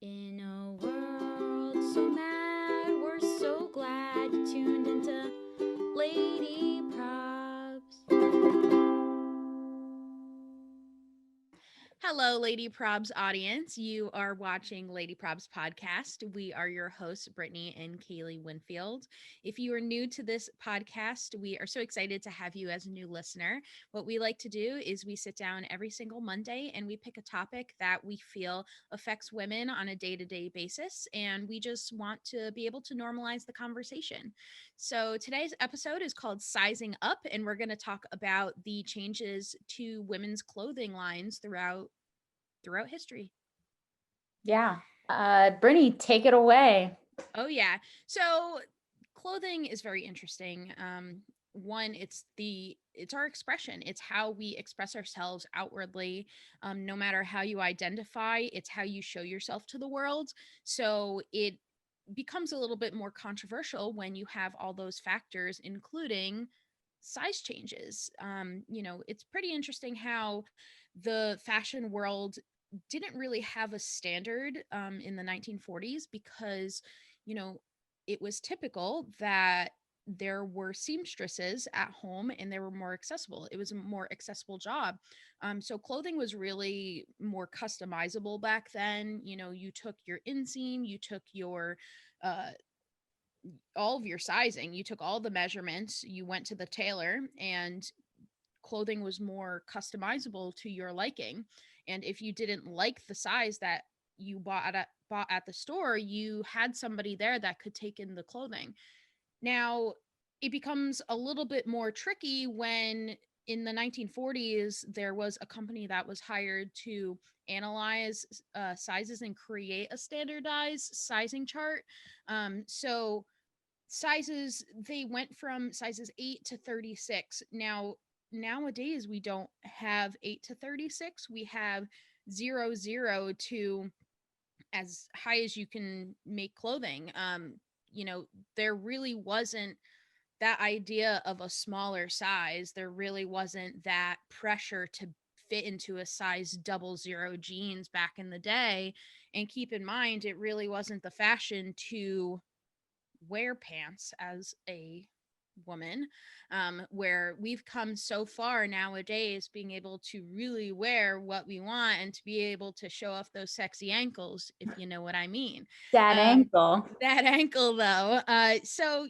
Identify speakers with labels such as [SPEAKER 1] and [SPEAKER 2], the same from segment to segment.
[SPEAKER 1] In a world so mad, we're so glad you tuned into Lady Probs. Hello, Lady Probs audience. You are watching Lady Probs podcast. We are your hosts, Brittany and Kaylee Winfield. If you are new to this podcast, we are so excited to have you as a new listener. What we like to do is we sit down every single Monday and we pick a topic that we feel affects women on a day to day basis. And we just want to be able to normalize the conversation. So today's episode is called Sizing Up, and we're going to talk about the changes to women's clothing lines throughout history.
[SPEAKER 2] Yeah. Brittany, take it away.
[SPEAKER 1] Oh yeah. So clothing is very interesting. One, it's our expression. It's how we express ourselves outwardly. No matter how you identify, it's how you show yourself to the world. So it becomes a little bit more controversial when you have all those factors, including size changes. It's pretty interesting how the fashion world didn't really have a standard in the 1940s because, you know, it was typical that there were seamstresses at home and they were more accessible. It was a more accessible job. So clothing was really more customizable back then. You took your inseam, you took your uh, all of your sizing, you took all the measurements, you went to the tailor, and clothing was more customizable to your liking. And if you didn't like the size that you bought at the store, you had somebody there that could take in the clothing. Now, it becomes a little bit more tricky when in the 1940s there was a company that was hired to analyze sizes and create a standardized sizing chart. So sizes, they went from sizes 8 to 36. Now, nowadays we don't have 8 to 36. We have 0 to as high as you can make clothing. There really wasn't that idea of a smaller size. There really wasn't that pressure to fit into a size 00 jeans back in the day. And keep in mind, it really wasn't the fashion to wear pants as a woman, where we've come so far nowadays being able to really wear what we want and to be able to show off those sexy ankles, if you know what I mean.
[SPEAKER 2] That
[SPEAKER 1] um,
[SPEAKER 2] ankle.
[SPEAKER 1] that ankle though. So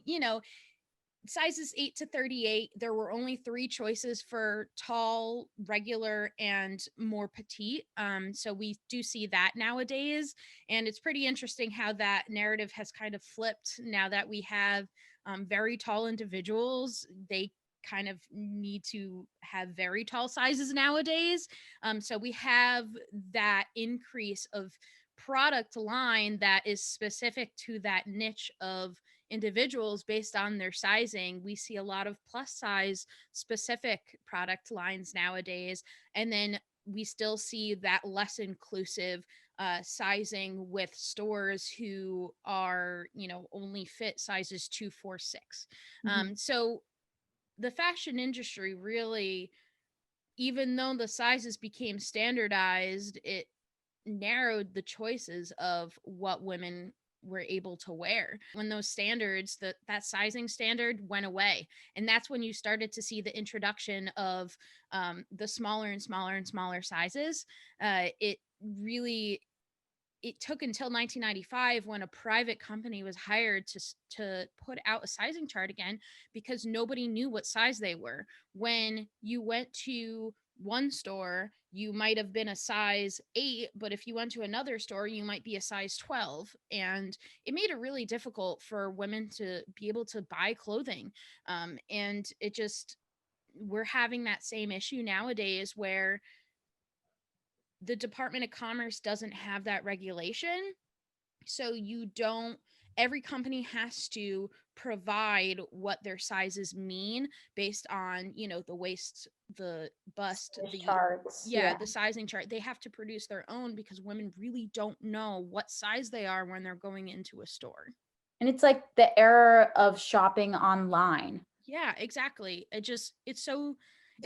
[SPEAKER 1] sizes 8 to 38, there were only three choices for tall, regular, and more petite. So we do see that nowadays. And it's pretty interesting how that narrative has kind of flipped now that we have very tall individuals. They kind of need to have very tall sizes nowadays. So we have that increase of product line that is specific to that niche of individuals based on their sizing. We see a lot of plus size specific product lines nowadays. And then we still see that less inclusive sizing with stores who are, only fit sizes 2, 4, 6.
[SPEAKER 2] Mhm.
[SPEAKER 1] So the fashion industry really, even though the sizes became standardized, it narrowed the choices of what women were able to wear. When those standards, that sizing standard went away, and that's when you started to see the introduction of the smaller and smaller and smaller sizes. It really, it took until 1995 when a private company was hired to put out a sizing chart again, because nobody knew what size they were. When you went to one store, you might have been a size 8, but if you went to another store, you might be a size 12. And it made it really difficult for women to be able to buy clothing. And it just, we're having that same issue nowadays where the Department of Commerce doesn't have that regulation. So you don't, every company has to provide what their sizes mean based on, the waist, the bust,
[SPEAKER 2] Those
[SPEAKER 1] the,
[SPEAKER 2] charts.
[SPEAKER 1] yeah,
[SPEAKER 2] Yeah.
[SPEAKER 1] the sizing chart. They have to produce their own because women really don't know what size they are when they're going into a store.
[SPEAKER 2] And it's like the era of shopping online.
[SPEAKER 1] Yeah, exactly.
[SPEAKER 2] It's
[SPEAKER 1] It's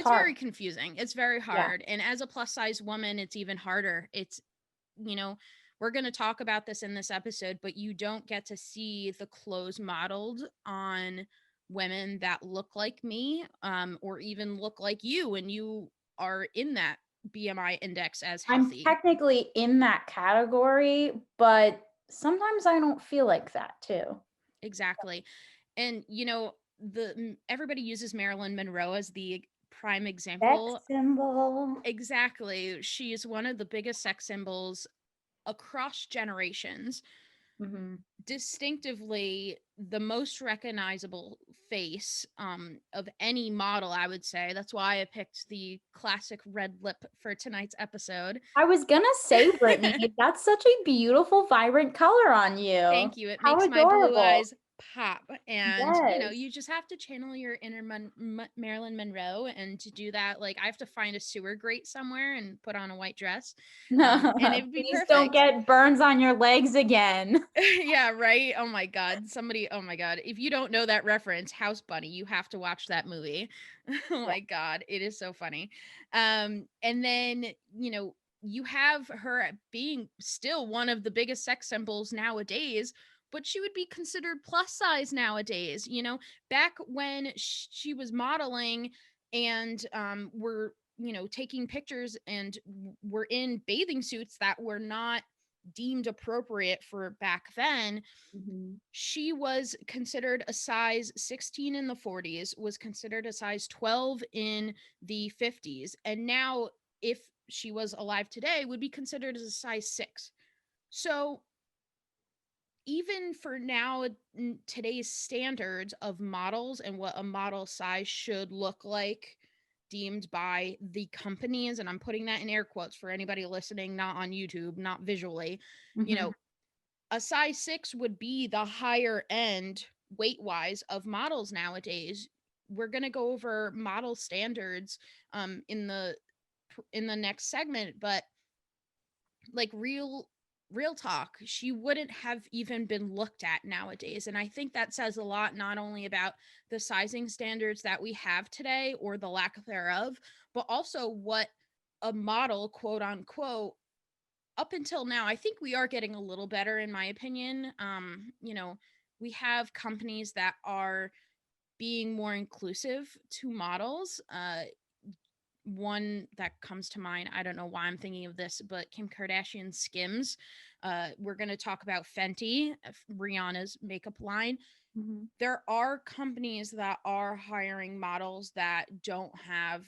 [SPEAKER 1] very
[SPEAKER 2] hard.
[SPEAKER 1] confusing. It's very
[SPEAKER 2] Yeah.
[SPEAKER 1] hard. And as a plus size woman, it's even harder. You know, we're going to talk about this in this episode, but you don't get to see the clothes modeled on women that look like me, or even look like you, and you are in that BMI index as
[SPEAKER 2] I'm
[SPEAKER 1] healthy.
[SPEAKER 2] technically in that category, but sometimes I don't feel like that too.
[SPEAKER 1] Exactly. And everybody uses Marilyn Monroe as the prime
[SPEAKER 2] Sex
[SPEAKER 1] example.
[SPEAKER 2] symbol.
[SPEAKER 1] Exactly. She is one of the biggest sex symbols across generations.
[SPEAKER 2] Mhm.
[SPEAKER 1] Distinctively the most recognizable face of any model, I would say. That's why I picked the classic red lip for tonight's episode.
[SPEAKER 2] I was gonna say, Brittany, that's such a beautiful, vibrant color on you.
[SPEAKER 1] Thank you. It
[SPEAKER 2] How
[SPEAKER 1] makes my blue
[SPEAKER 2] adorable.
[SPEAKER 1] eyes pop. And,
[SPEAKER 2] Yes.
[SPEAKER 1] you just have to channel your inner Marilyn Monroe. And to do that, like, I have to find a sewer grate somewhere and put on a white dress. And it would be
[SPEAKER 2] Please don't
[SPEAKER 1] perfect.
[SPEAKER 2] get burns on your legs again.
[SPEAKER 1] Yeah, right. Oh my God. Oh my God. If you don't know that reference, House Bunny, you have to watch that movie. Oh
[SPEAKER 2] Yeah.
[SPEAKER 1] my God. It is so funny. And then, you have her being still one of the biggest sex symbols nowadays, but she would be considered plus size nowadays. Back when she was modeling and were, taking pictures and were in bathing suits that were not deemed appropriate for back then,
[SPEAKER 2] Mhm.
[SPEAKER 1] she was considered a size 16 in the 40s, was considered a size 12 in the 50s, and now if she was alive today would be considered as a size 6. So even for now, today's standards of models and what a model size should look like deemed by the companies, and I'm putting that in air quotes for anybody listening not on YouTube, not visually, you
[SPEAKER 2] Mhm.
[SPEAKER 1] know a size 6 would be the higher end weight wise of models nowadays. We're going to go over model standards in the next segment, but like real talk, she wouldn't have even been looked at nowadays. And I think that says a lot, not only about the sizing standards that we have today or the lack thereof, but also what a model, quote unquote, up until now, I think we are getting a little better, in my opinion. We have companies that are being more inclusive to models. One that comes to mind, I don't know why I'm thinking of this, but Kim Kardashian Skims. We're going to talk about Fenty, Rihanna's makeup line.
[SPEAKER 2] Mhm.
[SPEAKER 1] There are companies that are hiring models that don't have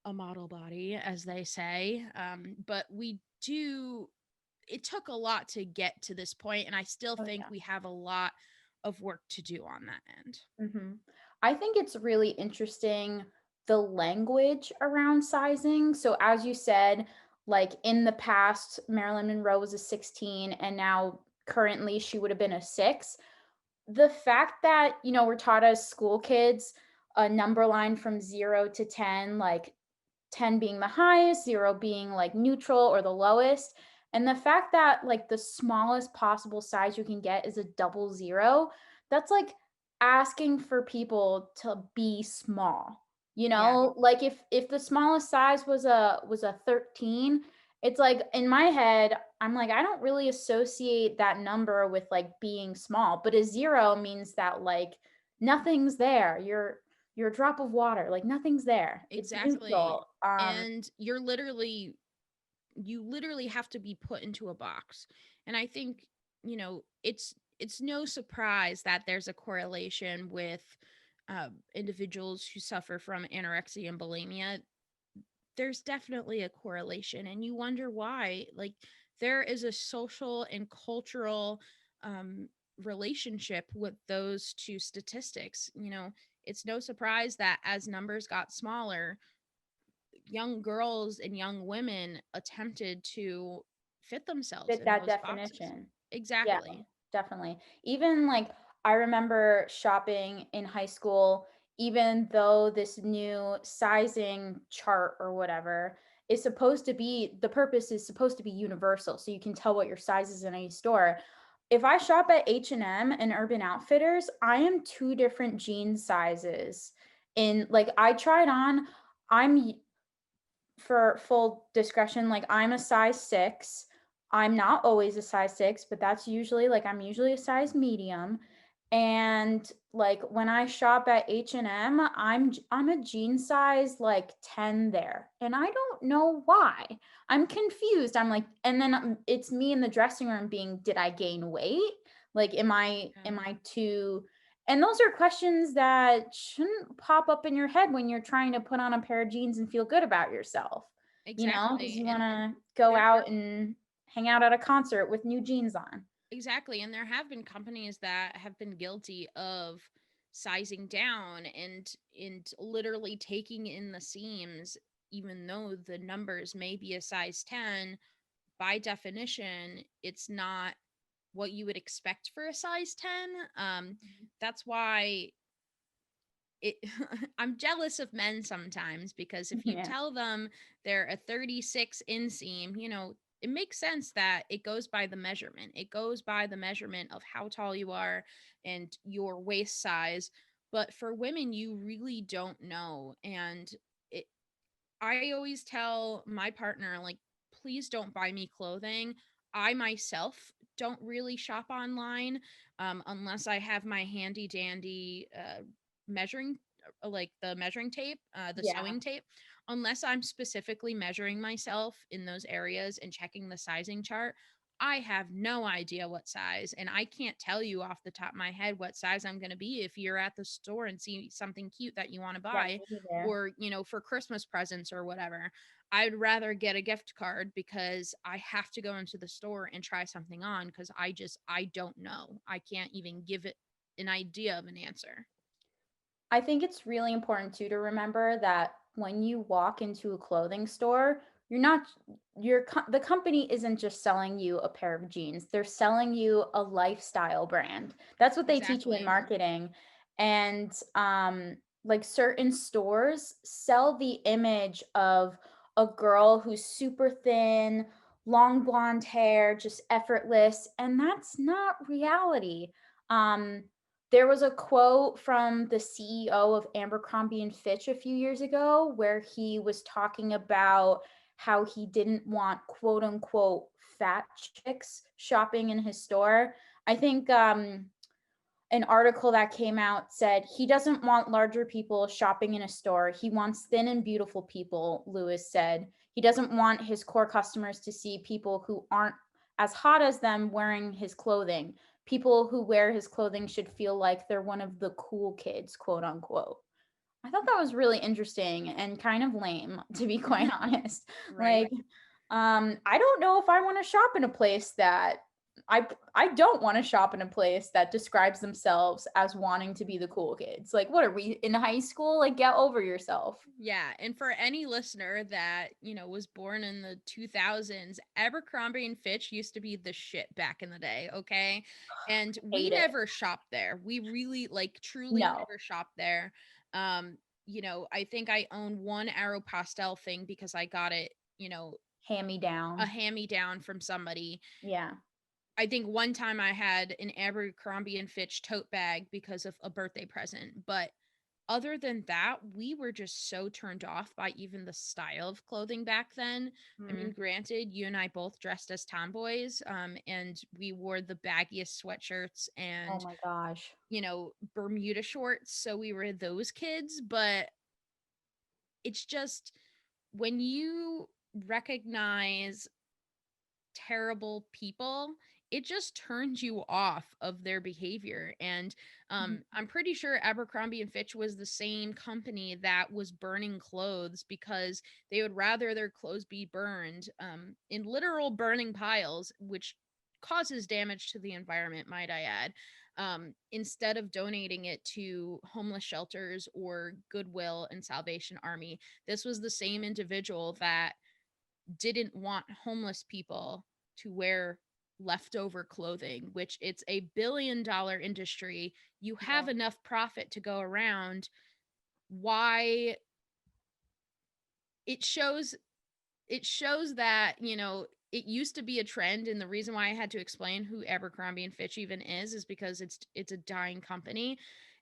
[SPEAKER 1] a model body, as they say. But we do it took a lot to get to this point, and I still
[SPEAKER 2] Oh
[SPEAKER 1] think
[SPEAKER 2] yeah.
[SPEAKER 1] we have a lot of work to do on that end.
[SPEAKER 2] Mhm. I think it's really interesting the language around sizing. So as you said, like in the past, Marilyn Monroe was a 16 and now currently she would have been a 6. The fact that, we're taught as school kids a number line from 0 to 10, like 10 being the highest, 0 being like neutral or the lowest. And the fact that like the smallest possible size you can get is a double zero, that's like asking for people to be small.
[SPEAKER 1] Yeah,
[SPEAKER 2] Like if the smallest size was a 13, it's like in my head, I'm like, I don't really associate that number with like being small, but a 0 means that like nothing's there. You're a drop of water, like nothing's there. It's
[SPEAKER 1] exactly.
[SPEAKER 2] neutral.
[SPEAKER 1] And you literally have to be put into a box. And I think, it's no surprise that there's a correlation with individuals who suffer from anorexia and bulimia. There's definitely a correlation, and you wonder why. Like, there is a social and cultural um relationship with those two statistics. It's no surprise that as numbers got smaller, young girls and young women attempted to fit themselves
[SPEAKER 2] Fit
[SPEAKER 1] in
[SPEAKER 2] that
[SPEAKER 1] those boxes.
[SPEAKER 2] definition. Yeah,
[SPEAKER 1] Exactly.
[SPEAKER 2] definitely. Even like I remember shopping in high school, even though this new sizing chart or whatever is supposed to be, the purpose is supposed to be universal so you can tell what your size is in any store. If I shop at H&M and Urban Outfitters, I am two different jean sizes. In like I tried on, I'm for full discretion, like I'm a size 6. I'm not always a size 6, but that's usually like I'm usually a size medium. And like when I shop at H&M, I'm a jean size like 10 there. And I don't know why. I'm confused. I'm like, and then it's me in the dressing room being, did I gain weight? Like am
[SPEAKER 1] Yeah,
[SPEAKER 2] I too, and those are questions that shouldn't pop up in your head when you're trying to put on a pair of jeans and feel good about yourself, because
[SPEAKER 1] exactly.
[SPEAKER 2] you want
[SPEAKER 1] And
[SPEAKER 2] to go
[SPEAKER 1] there
[SPEAKER 2] out and hang out at a concert with new jeans on.
[SPEAKER 1] exactly. And there have been companies that have been guilty of sizing down and literally taking in the seams, even though the numbers may be a size 10. By definition, it's not what you would expect for a size 10. That's why it I'm jealous of men sometimes, because if you
[SPEAKER 2] Yeah.
[SPEAKER 1] tell them they're a 36 inseam, it makes sense that it goes by the measurement. It goes by the measurement of how tall you are and your waist size. But for women, you really don't know. And it, I always tell my partner, like, please don't buy me clothing. I myself don't really shop online, unless I have my handy dandy measuring, like the measuring tape, the
[SPEAKER 2] Yeah.
[SPEAKER 1] sewing tape. Unless I'm specifically measuring myself in those areas and checking the sizing chart, I have no idea what size, and I can't tell you off the top of my head what size I'm going to be if you're at the store and see something cute that you want to
[SPEAKER 2] Yeah,
[SPEAKER 1] buy,
[SPEAKER 2] me either.
[SPEAKER 1] or for Christmas presents or whatever. I'd rather get a gift card because I have to go into the store and try something on, because I don't know. I can't even give it an idea of an answer.
[SPEAKER 2] I think it's really important too to remember that when you walk into a clothing store, you're not the company isn't just selling you a pair of jeans. They're selling you a lifestyle brand. That's what they teach you in
[SPEAKER 1] Exactly.
[SPEAKER 2] marketing. And like certain stores sell the image of a girl who's super thin, long blonde hair, just effortless, and that's not reality. Um there was a quote from the CEO of Abercrombie and Fitch a few years ago where he was talking about how he didn't want quote unquote fat chicks shopping in his store. I think an article that came out said he doesn't want larger people shopping in a store. He wants thin and beautiful people, Lewis said. He doesn't want his core customers to see people who aren't as hot as them wearing his clothing. People who wear his clothing should feel like they're one of the cool kids, quote unquote. I thought that was really interesting and kind of lame, to be quite honest.
[SPEAKER 1] Right.
[SPEAKER 2] Like, I don't know if I want to shop in a place that I don't want to shop in a place that describes themselves as wanting to be the cool kids. Like, what are we in high school? Like, get over yourself.
[SPEAKER 1] Yeah, and for any listener that, was born in the 2000s, Abercrombie and Fitch used to be the shit back in the day, okay? And we
[SPEAKER 2] Hate it.
[SPEAKER 1] never shopped there. We really, like, truly
[SPEAKER 2] No,
[SPEAKER 1] never shopped there. I think I own one Aeropostale thing because I got it,
[SPEAKER 2] hand me
[SPEAKER 1] a
[SPEAKER 2] down.
[SPEAKER 1] hand-me-down from somebody.
[SPEAKER 2] Yeah.
[SPEAKER 1] I think one time I had an Abercrombie and Fitch tote bag because of a birthday present, but other than that, we were just so turned off by even the style of clothing back then. I mean,
[SPEAKER 2] Mm.
[SPEAKER 1] granted, you and I both dressed as tomboys, and we wore the baggiest sweatshirts
[SPEAKER 2] Oh
[SPEAKER 1] and,
[SPEAKER 2] my gosh.
[SPEAKER 1] Bermuda shorts. So we were those kids, but it's just when you recognize terrible people, it just turns you off of their behavior. And
[SPEAKER 2] Mhm.
[SPEAKER 1] I'm pretty sure Abercrombie and Fitch was the same company that was burning clothes because they would rather their clothes be burned in literal burning piles, which causes damage to the environment, might I add. Instead of donating it to homeless shelters or Goodwill and Salvation Army. This was the same individual that didn't want homeless people to wear leftover clothing, which it's a $1 billion industry. You have
[SPEAKER 2] Yeah.
[SPEAKER 1] enough profit to go around. Why it shows that, it used to be a trend, and the reason why I had to explain who Abercrombie and Fitch even is because it's a dying company,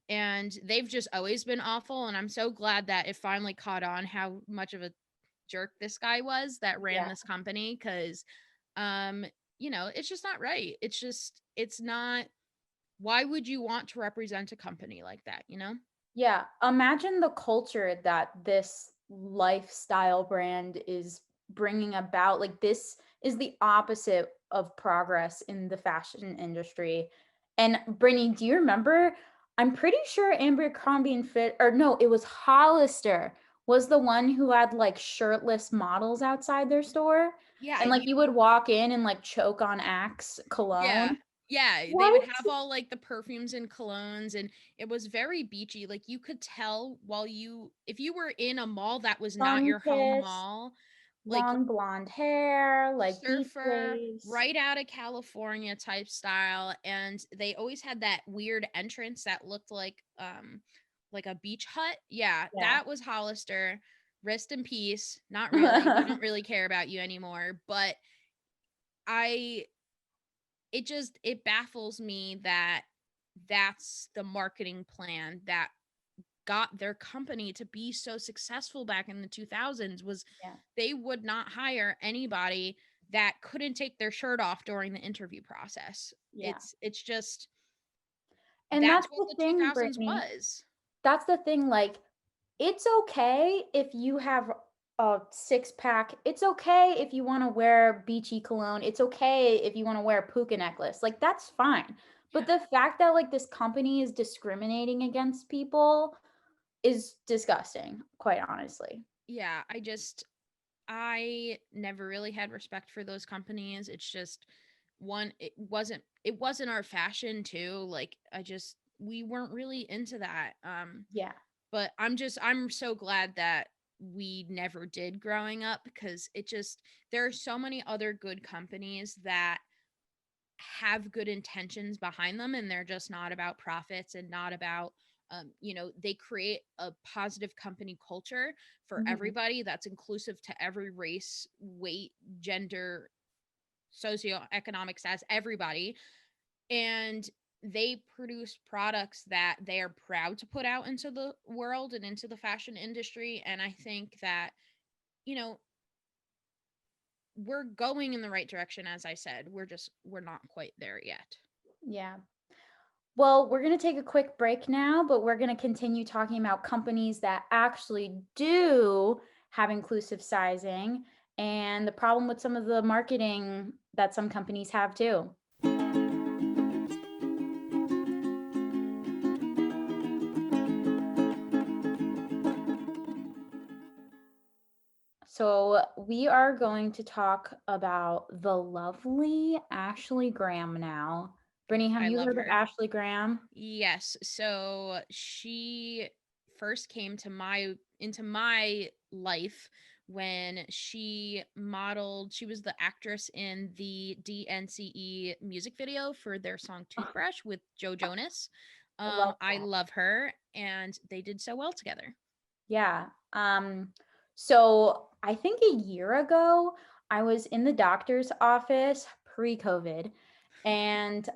[SPEAKER 1] and they've just always been awful, and I'm so glad that it finally caught on how much of a jerk this guy was that ran
[SPEAKER 2] Yeah.
[SPEAKER 1] this company, cuz um, it's just not right. It's not, why would you want to represent a company like that, you know?
[SPEAKER 2] Yeah, imagine the culture that this lifestyle brand is bringing about. Like, this is the opposite of progress in the fashion industry. And Brittany, do you remember? I'm pretty sure Abercrombie and Fit, or no, it was Hollister, was the one who had like shirtless models outside their store.
[SPEAKER 1] Yeah,
[SPEAKER 2] And like you would walk in and like choke on Axe
[SPEAKER 1] yeah.
[SPEAKER 2] cologne.
[SPEAKER 1] Yeah, they would
[SPEAKER 2] What?
[SPEAKER 1] have all like the perfumes and colognes, and it was very beachy. Like you could tell if you were in a mall that was not your home
[SPEAKER 2] Sun-kissed,
[SPEAKER 1] mall, like
[SPEAKER 2] long blonde hair, like beach
[SPEAKER 1] surfer,
[SPEAKER 2] waves.
[SPEAKER 1] right out of California type style. And they always had that weird entrance that looked like a beach hut. Yeah,
[SPEAKER 2] Yeah.
[SPEAKER 1] that was Hollister. Rest in peace. Not really. We don't really care about you anymore. But I it baffles me that that's the marketing plan that got their company to be so successful back in the 2000s. Was
[SPEAKER 2] Yeah.
[SPEAKER 1] they would not hire anybody that couldn't take their shirt off during the interview process.
[SPEAKER 2] Yeah.
[SPEAKER 1] It's just,
[SPEAKER 2] And
[SPEAKER 1] that's
[SPEAKER 2] that's
[SPEAKER 1] what
[SPEAKER 2] the
[SPEAKER 1] the
[SPEAKER 2] thing,
[SPEAKER 1] 2000s
[SPEAKER 2] Brittany.
[SPEAKER 1] was.
[SPEAKER 2] That's the thing, like, it's okay if you have a six-pack. It's okay if you wanna wear beachy cologne. It's okay if you wanna wear a puka necklace. Like, that's fine. But
[SPEAKER 1] Yeah.
[SPEAKER 2] the fact that, like, this company is discriminating against people is disgusting, quite honestly.
[SPEAKER 1] Yeah, I never really had respect for those companies. It's just, one, it wasn't our fashion too. Like, we weren't really into that.
[SPEAKER 2] Yeah.
[SPEAKER 1] But I'm so glad that we never did growing up, because there are so many other good companies that have good intentions behind them, and they're just not about profits and not about, they create a positive company culture for
[SPEAKER 2] Mhm.
[SPEAKER 1] everybody that's inclusive to every race, weight, gender, socioeconomic status, everybody. And they produce products that they are proud to put out into the world and into the fashion industry. And I think that, you know, we're going in the right direction. As I said, we're not quite there yet.
[SPEAKER 2] Yeah. Well, we're going to take a quick break now, but we're going to continue talking about companies that actually do have inclusive sizing and the problem with some of the marketing that some companies have too. So, we are going to talk about the lovely Ashley Graham now. Brittany, have
[SPEAKER 1] I
[SPEAKER 2] you
[SPEAKER 1] love
[SPEAKER 2] heard of
[SPEAKER 1] her.
[SPEAKER 2] Ashley Graham?
[SPEAKER 1] Yes. So she first came into my life when she modeled. She was the actress in the DNCE music video for their song
[SPEAKER 2] Oh,
[SPEAKER 1] Toothbrush with Joe Jonas.
[SPEAKER 2] I love
[SPEAKER 1] I
[SPEAKER 2] that.
[SPEAKER 1] love her, and they did so well together.
[SPEAKER 2] Yeah. So I think a year ago, I was in the doctor's office pre-COVID, and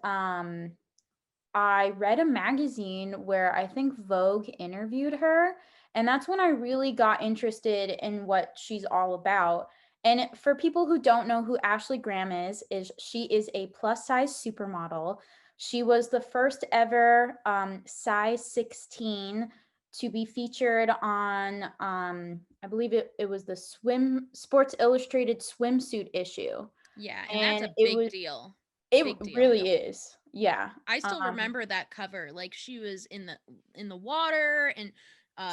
[SPEAKER 2] I read a magazine where I think Vogue interviewed her, and that's when I really got interested in what she's all about. And for people who don't know who Ashley Graham is she is a plus size supermodel. She was the first ever size 16 to be featured on I believe it was the Swim Sports Illustrated swimsuit issue.
[SPEAKER 1] Yeah, and that's
[SPEAKER 2] And
[SPEAKER 1] a
[SPEAKER 2] it
[SPEAKER 1] big
[SPEAKER 2] was
[SPEAKER 1] deal.
[SPEAKER 2] it
[SPEAKER 1] Big deal.
[SPEAKER 2] really is. Yeah.
[SPEAKER 1] I still
[SPEAKER 2] Um
[SPEAKER 1] remember that cover. Like, she was in the water, and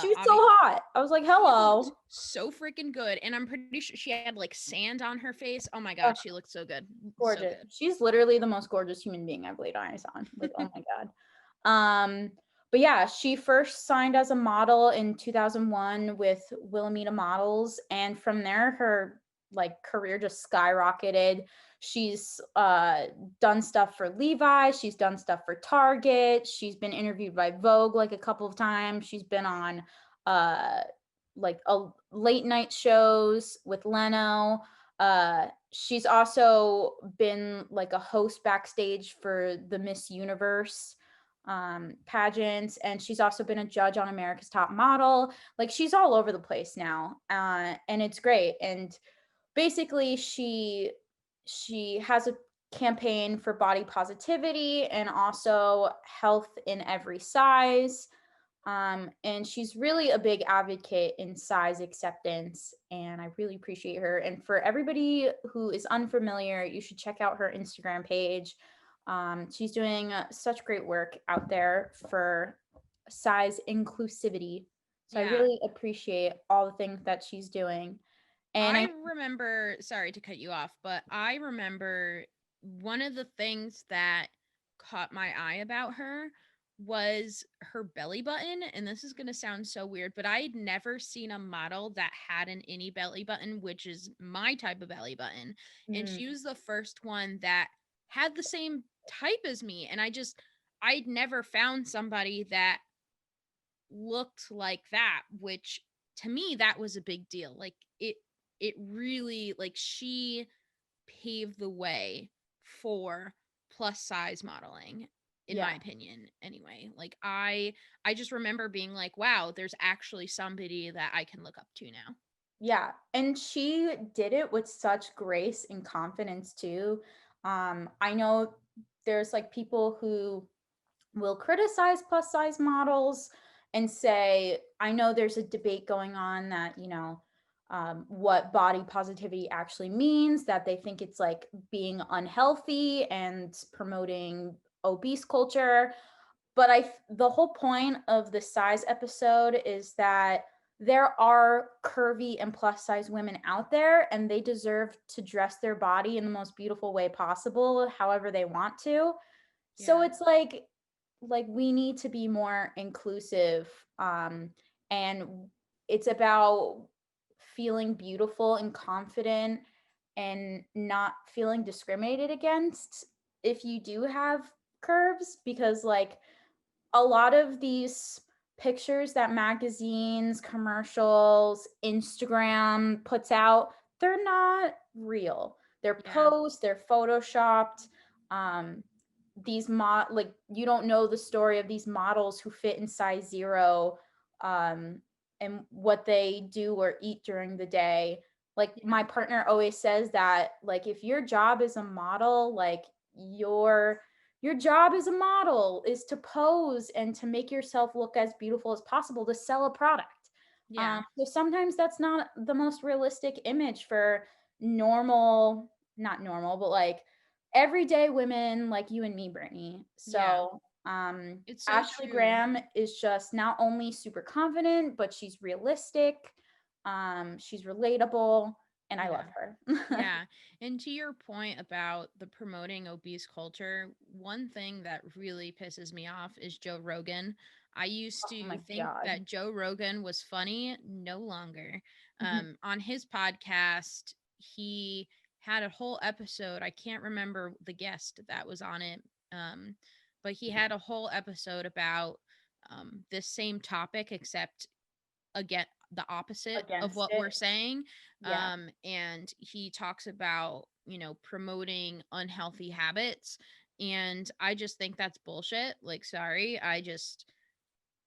[SPEAKER 2] She was so
[SPEAKER 1] obviously
[SPEAKER 2] hot. I was like,
[SPEAKER 1] she looked
[SPEAKER 2] "Hello."
[SPEAKER 1] so freaking good, and I'm pretty sure she had like sand on her face. Oh my
[SPEAKER 2] Ugh,
[SPEAKER 1] god, she looked so good. So
[SPEAKER 2] gorgeous. She's literally the most gorgeous human being I've laid eyes on. Like, oh
[SPEAKER 1] good.
[SPEAKER 2] my god. But yeah, she first signed as a model in 2001 with Wilhelmina Models, and from there her like career just skyrocketed. She's done stuff for Levi, she's done stuff for Target, she's been interviewed by Vogue like a couple of times. She's been on uh like a late night shows with Leno. She's also been like a host backstage for the Miss Universe pageants, and she's also been a judge on America's Top Model. Like, she's all over the place now, and it's great. And basically, she She has a campaign for body positivity and also health in every size. And she's really a big advocate in size acceptance, and I really appreciate her. And for everybody who is unfamiliar, you should check out her Instagram page. She's doing such great work out there for size inclusivity. So I
[SPEAKER 1] Yeah.
[SPEAKER 2] really appreciate all the things that she's doing. And
[SPEAKER 1] I
[SPEAKER 2] I
[SPEAKER 1] remember, sorry to cut you off, but I remember one of the things that caught my eye about her was her belly button. And this is going to sound so weird, but I had never seen a model that had an any belly button, which is my type of belly button. And
[SPEAKER 2] mm,
[SPEAKER 1] she was the first one that had the same type as me. And I'd never found somebody that looked like that, which to me that was a big deal. Like it really, like, she paved the way for plus size modeling, in
[SPEAKER 2] yeah.
[SPEAKER 1] my opinion anyway. Like I just remember being like, wow, there's actually somebody that I can look up to now.
[SPEAKER 2] Yeah, and she did it with such grace and confidence too. I know there's like people who will criticize plus size models and say, I know there's a debate going on that, what body positivity actually means, that they think it's like being unhealthy and promoting obese culture. But the whole point of the size episode is that there are curvy and plus size women out there, and they deserve to dress their body in the most beautiful way possible, however they want to. So
[SPEAKER 1] Yeah.
[SPEAKER 2] it's like we need to be more inclusive, and it's about feeling beautiful and confident and not feeling discriminated against if you do have curves, because like a lot of these pictures that magazines, commercials, Instagram puts out, they're not real. They're
[SPEAKER 1] Yeah.
[SPEAKER 2] posed, they're photoshopped. Um, these like you don't know the story of these models who fit in size zero, and what they do or eat during the day. Like
[SPEAKER 1] Yeah.
[SPEAKER 2] my partner always says that like if your job is a model, like your job as a model is to pose and to make yourself look as beautiful as possible to sell a product.
[SPEAKER 1] Yeah.
[SPEAKER 2] So sometimes that's not the most realistic image for normal, not normal, but like everyday women like you and me, Brittany.
[SPEAKER 1] Yeah.
[SPEAKER 2] So
[SPEAKER 1] It's so
[SPEAKER 2] Ashley
[SPEAKER 1] true.
[SPEAKER 2] Graham is just not only super confident, but she's realistic. She's relatable, and I love
[SPEAKER 1] Yeah.
[SPEAKER 2] her.
[SPEAKER 1] Yeah. And to your point about the promoting obese culture, one thing that really pisses me off is Joe Rogan. I used
[SPEAKER 2] Oh
[SPEAKER 1] to
[SPEAKER 2] my
[SPEAKER 1] think
[SPEAKER 2] God.
[SPEAKER 1] that Joe Rogan was funny, no longer. On his podcast, he had a whole episode. I can't remember the guest that was on it. Um, but he had a whole episode about this same topic, except again the opposite of
[SPEAKER 2] Against
[SPEAKER 1] what
[SPEAKER 2] it.
[SPEAKER 1] we're saying.
[SPEAKER 2] Yeah.
[SPEAKER 1] And he talks about, promoting unhealthy habits, and I just think that's bullshit. Like, sorry,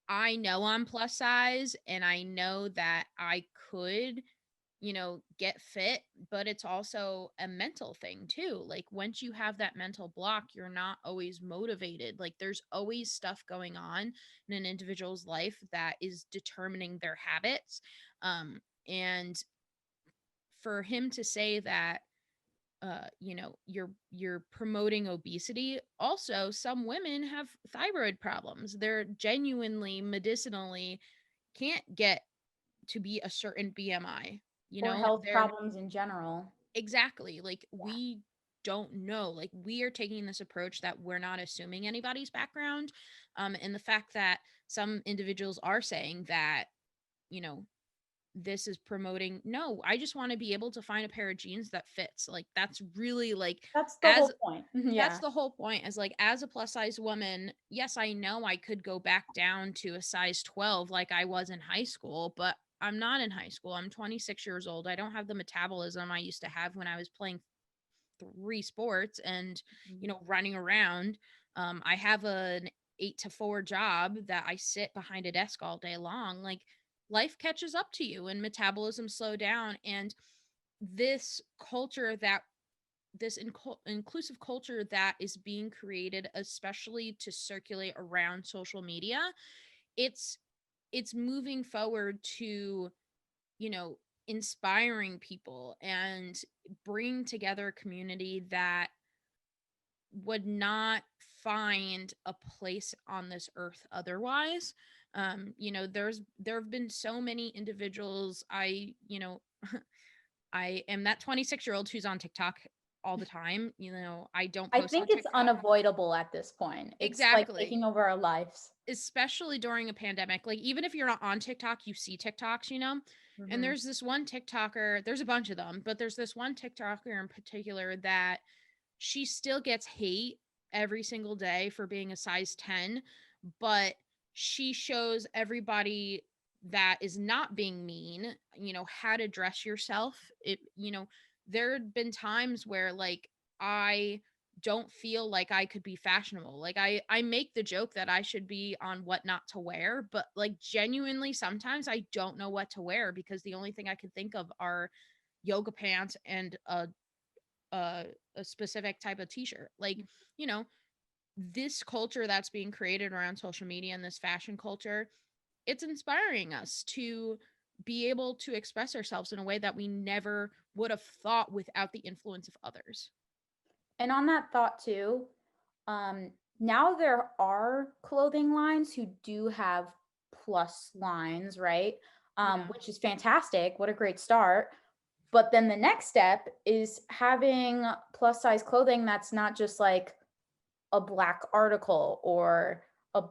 [SPEAKER 1] I know I'm plus size, and I know that I could, get fit, but it's also a mental thing too. Like, once you have that mental block, you're not always motivated. Like, there's always stuff going on in an individual's life that is determining their habits. And for him to say that, you're promoting obesity, also some women have thyroid problems. They're genuinely medicinally can't get to be a certain BMI.
[SPEAKER 2] Or health
[SPEAKER 1] They're
[SPEAKER 2] problems in general.
[SPEAKER 1] exactly, like,
[SPEAKER 2] Yeah.
[SPEAKER 1] we don't know. Like, we are taking this approach that we're not assuming anybody's background. And the fact that some individuals are saying that, you know, this is promoting, no, I just want to be able to find a pair of jeans that fits. Like, that's really like,
[SPEAKER 2] That's the
[SPEAKER 1] as
[SPEAKER 2] whole point.
[SPEAKER 1] that's
[SPEAKER 2] Yeah.
[SPEAKER 1] the whole point, is like, as a plus size woman, yes, I know I could go back down to a size 12 like I was in high school, but I'm not in high school. I'm 26 years old. I don't have the metabolism I used to have when I was playing three sports and,
[SPEAKER 2] Mhm.
[SPEAKER 1] running around. I have an 8 to 4 job that I sit behind a desk all day long. Like, life catches up to you and metabolism slow down. And this culture that this inclusive culture that is being created, especially to circulate around social media, it's it's moving forward to, you know, inspiring people and bring together a community that would not find a place on this earth otherwise. You know, there have been so many individuals. I am that 26-year-old who's on TikTok all the time. You know, I don't
[SPEAKER 2] I
[SPEAKER 1] post
[SPEAKER 2] think
[SPEAKER 1] on
[SPEAKER 2] it's
[SPEAKER 1] TikTok.
[SPEAKER 2] unavoidable at this point. It's like
[SPEAKER 1] Exactly.
[SPEAKER 2] taking over our lives.
[SPEAKER 1] Especially during a pandemic. Like, even if you're not on TikTok, you see TikToks, you know? And
[SPEAKER 2] Mhm.
[SPEAKER 1] there's this one TikToker, there's a bunch of them, but there's this one TikToker in particular that she still gets hate every single day for being a size 10, but she shows everybody that is not being mean, you know, how to dress yourself. You know, there had been times where, like, I don't feel like I could be fashionable. Like, I make the joke that I should be on what not to wear, but like genuinely sometimes I don't know what to wear because the only thing I can think of are yoga pants and a, a specific type of t-shirt. Like, you know, this culture that's being created around social media and this fashion culture, it's inspiring us to be able to express ourselves in a way that we never would have thought without the influence of others.
[SPEAKER 2] And on that thought too, um, now there are clothing lines who do have plus lines, right?
[SPEAKER 1] Yeah.
[SPEAKER 2] Which is fantastic. What a great start. But then the next step is having plus size clothing that's not just like a black article or a,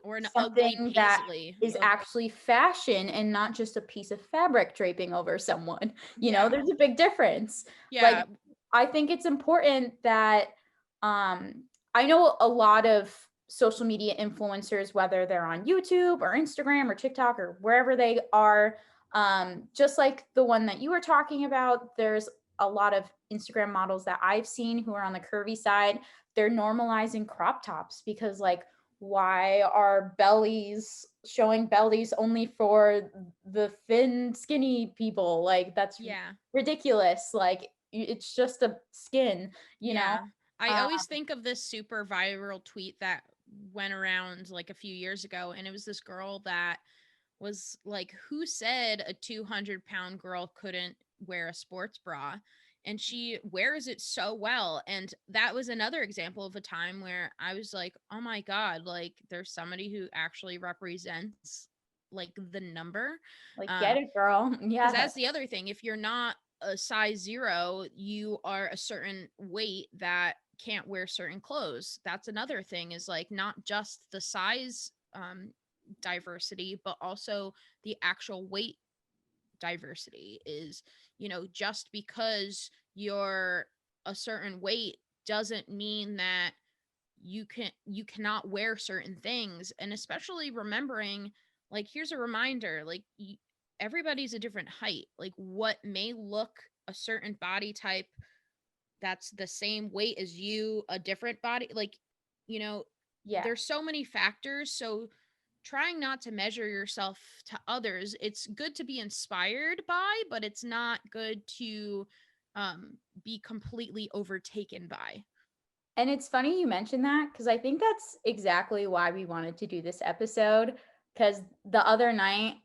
[SPEAKER 1] Or an ugly
[SPEAKER 2] something that
[SPEAKER 1] paisley.
[SPEAKER 2] is
[SPEAKER 1] Ugh.
[SPEAKER 2] actually fashion and not just a piece of fabric draping over someone.
[SPEAKER 1] Yeah.
[SPEAKER 2] There's a big difference. Like,
[SPEAKER 1] Yeah.
[SPEAKER 2] I think it's important that I know a lot of social media influencers, whether they're on YouTube or Instagram or TikTok or wherever they are, just like the one that you were talking about, there's a lot of Instagram models that I've seen who are on the curvy side. They're normalizing crop tops because, like, why are bellies showing bellies only for the thin, skinny people? Like, that's
[SPEAKER 1] Yeah.
[SPEAKER 2] ridiculous. Like, it's just a skin, you know?
[SPEAKER 1] Yeah. I
[SPEAKER 2] Uh,
[SPEAKER 1] always think of this super viral tweet that went around like a few years ago, and it was this girl that was like, who said a 200-pound girl couldn't wear a sports bra? And she wears it so well. And that was another example of a time where I was like, oh my God, like, there's somebody who actually represents like the number.
[SPEAKER 2] like, get
[SPEAKER 1] Um,
[SPEAKER 2] it, girl.
[SPEAKER 1] because
[SPEAKER 2] Yeah.
[SPEAKER 1] that's the other thing. If you're not a size 0, you are a certain weight that can't wear certain clothes. That's another thing, is like not just the size diversity, but also the actual weight diversity. Is, you know, just because you're a certain weight doesn't mean that you cannot wear certain things. And especially remembering, like, here's a reminder, like, everybody's a different height. Like, what may look a certain body type that's the same weight as you, a different body, like, you know,
[SPEAKER 2] Yeah.
[SPEAKER 1] there's so many factors. So trying not to measure yourself to others, it's good to be inspired by, but it's not good to be completely overtaken by.
[SPEAKER 2] And it's funny you mentioned that because I think that's exactly why we wanted to do this episode. Because the other night,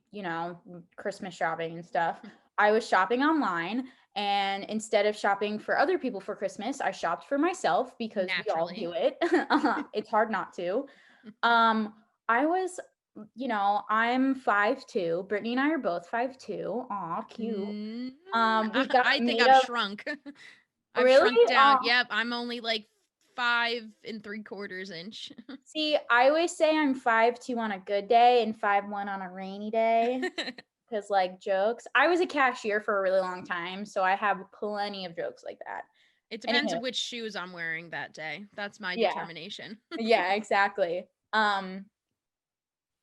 [SPEAKER 2] Christmas shopping and stuff, I was shopping online. And instead of shopping for other people for Christmas, I shopped for myself because we all
[SPEAKER 1] Naturally.
[SPEAKER 2] do it. It's hard not to. Um, I was, I'm 5'2". Brittany and I are both 5'2". Aw, cute.
[SPEAKER 1] Mm,
[SPEAKER 2] We've got
[SPEAKER 1] I think
[SPEAKER 2] made
[SPEAKER 1] I've
[SPEAKER 2] of
[SPEAKER 1] shrunk. I've
[SPEAKER 2] really.
[SPEAKER 1] shrunk down. Yep, I'm only like 5 3/4 inch.
[SPEAKER 2] See, I always say I'm 5'2" on a good day and 5'1" on a rainy day because, like, jokes. I was a cashier for a really long time, so I have plenty of jokes like that.
[SPEAKER 1] It depends
[SPEAKER 2] Anywho,
[SPEAKER 1] on which shoes I'm wearing that day. That's my
[SPEAKER 2] yeah,
[SPEAKER 1] determination.
[SPEAKER 2] yeah, exactly.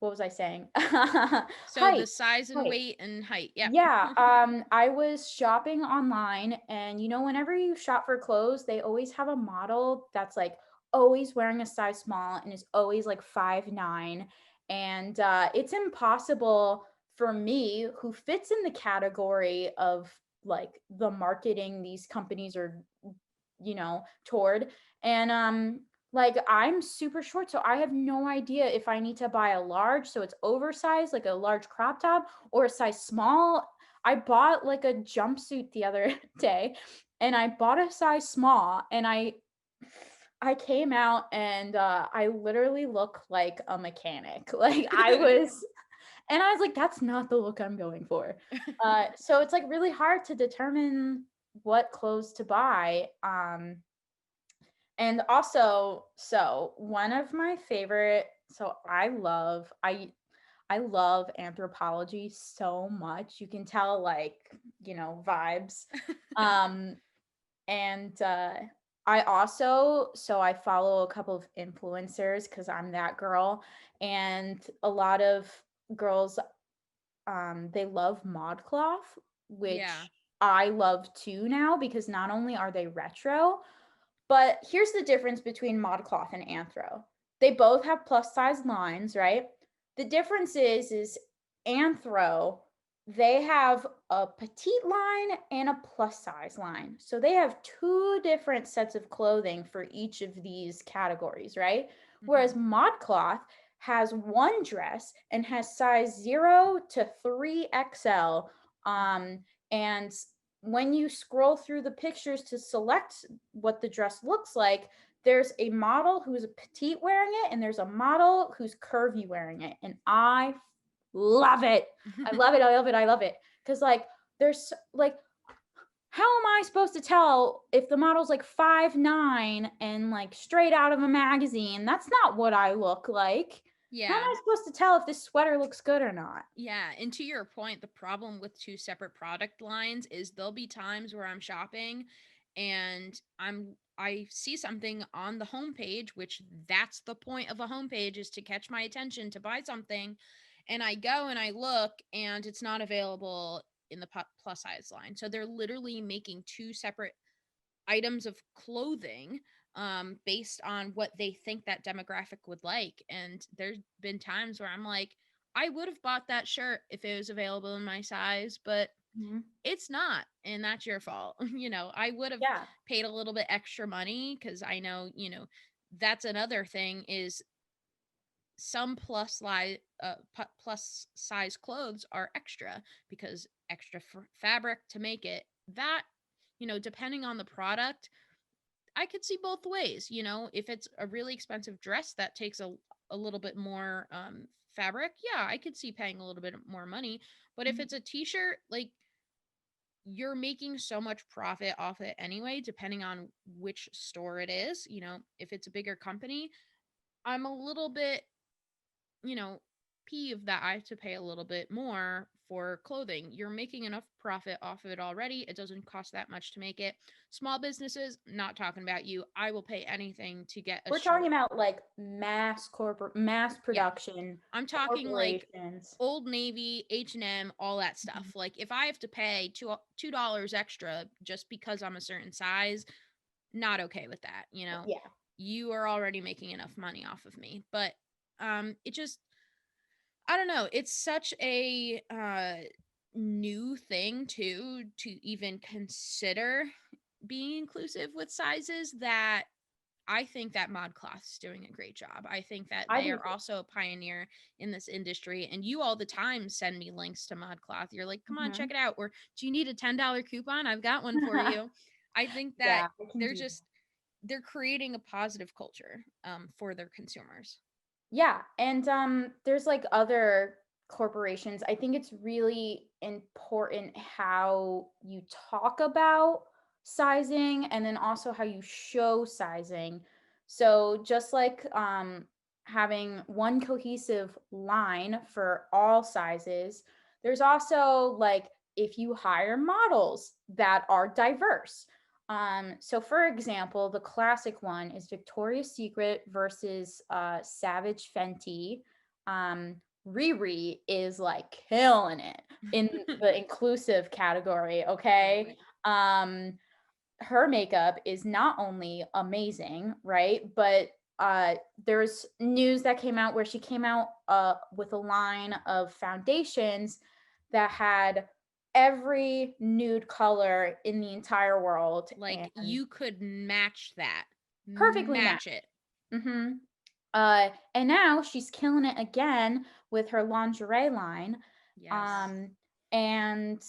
[SPEAKER 2] What was I saying?
[SPEAKER 1] So
[SPEAKER 2] Height,
[SPEAKER 1] the size and
[SPEAKER 2] height.
[SPEAKER 1] weight and height. Yep.
[SPEAKER 2] Yeah, I was shopping online, and whenever you shop for clothes, they always have a model that's like always wearing a size small and is always like 5'9". And it's impossible for me, who fits in the category of like the marketing these companies are, toward. And like I'm super short, so I have no idea if I need to buy a large, so it's oversized, like a large crop top, or a size small. I bought like a jumpsuit the other day, and I bought a size small, and I came out, and I literally look like a mechanic. Like I was, and I was like, that's not the look I'm going for. So it's like really hard to determine what clothes to buy. And also, so one of my favorite, so I love anthropology so much. You can tell, like, vibes. Um and I also, so I follow a couple of influencers because I'm that girl. And a lot of girls, they love ModCloth,
[SPEAKER 1] Yeah.
[SPEAKER 2] which I love too now, because not only are they retro, but here's the difference between ModCloth and Anthro. They both have plus size lines, right? The difference is Anthro, they have a petite line and a plus size line. So they have two different sets of clothing for each of these categories, right? Whereas
[SPEAKER 1] Mhm.
[SPEAKER 2] ModCloth has one dress and has size 0 to 3XL. And when you scroll through the pictures to select what the dress looks like, there's a model who's a petite wearing it, and there's a model who's curvy wearing it. And I love it. I love it. I love it. I love it. Because, like, there's like, how am I supposed to tell if the model's like 5'9" and like straight out of a magazine? That's not what I look like. How am
[SPEAKER 1] Yeah.
[SPEAKER 2] I supposed to tell if this sweater looks good or not?
[SPEAKER 1] Yeah, and to your point, the problem with two separate product lines is there'll be times where I'm shopping and I see something on the homepage, which that's the point of a homepage, is to catch my attention to buy something, and I go and I look and it's not available in the plus size line. So they're literally making two separate items of clothing based on what they think that demographic would like. And there's been times where I'm like, I would have bought that shirt if it was available in my size, but
[SPEAKER 2] Mhm.
[SPEAKER 1] it's not. And that's your fault. I would have
[SPEAKER 2] Yeah.
[SPEAKER 1] paid a little bit extra money because I know, that's another thing is some plus size clothes are extra because extra fabric to make it. That, depending on the product, I could see both ways. If it's a really expensive dress that takes a little bit more fabric, yeah, I could see paying a little bit more money. But if
[SPEAKER 2] Mhm.
[SPEAKER 1] it's a t-shirt, like, you're making so much profit off it anyway, depending on which store it is. If it's a bigger company, I'm a little bit, you know, peeve that I have to pay a little bit more for clothing. You're making enough profit off of it already. It doesn't cost that much to make it. Small businesses, not talking about you. I will pay anything to get a
[SPEAKER 2] We're
[SPEAKER 1] shirt.
[SPEAKER 2] talking about like mass
[SPEAKER 1] Yeah.
[SPEAKER 2] production
[SPEAKER 1] I'm talking like
[SPEAKER 2] corporations.
[SPEAKER 1] Old Navy, H&M, all that stuff.
[SPEAKER 2] Mhm.
[SPEAKER 1] Like if I have to pay $2 extra just because I'm a certain size, not okay with that.
[SPEAKER 2] Yeah.
[SPEAKER 1] You are already making enough money off of me. But it just, I don't know. It's such a new thing to even consider being inclusive with sizes that I think that ModCloth's doing a great job. I think that
[SPEAKER 2] I
[SPEAKER 1] they
[SPEAKER 2] do
[SPEAKER 1] are
[SPEAKER 2] too.
[SPEAKER 1] also a pioneer in this industry. And you all the time send me links to ModCloth. You're like, come on, check
[SPEAKER 2] Mhm.
[SPEAKER 1] it out. Or do you need a $10 coupon? I've got one for you. I think that
[SPEAKER 2] Yeah, I can
[SPEAKER 1] they're
[SPEAKER 2] do.
[SPEAKER 1] just they're creating a positive culture for their consumers.
[SPEAKER 2] Yeah, and there's like other corporations. I think it's really important how you talk about sizing, and then also how you show sizing. So just like having one cohesive line for all sizes, there's also like if you hire models that are diverse. So for example, the classic one is Victoria's Secret versus Savage Fenty. Riri is like killing it in the inclusive category, okay?
[SPEAKER 1] Right.
[SPEAKER 2] Um, her makeup is not only amazing, right? But there's news that came out where she came out with a line of foundations that had every nude color in the entire world
[SPEAKER 1] Like
[SPEAKER 2] and
[SPEAKER 1] you could match that.
[SPEAKER 2] perfectly
[SPEAKER 1] Match
[SPEAKER 2] matched.
[SPEAKER 1] it.
[SPEAKER 2] Hmm. And now she's killing it again with her lingerie line.
[SPEAKER 1] Yes.
[SPEAKER 2] Um, and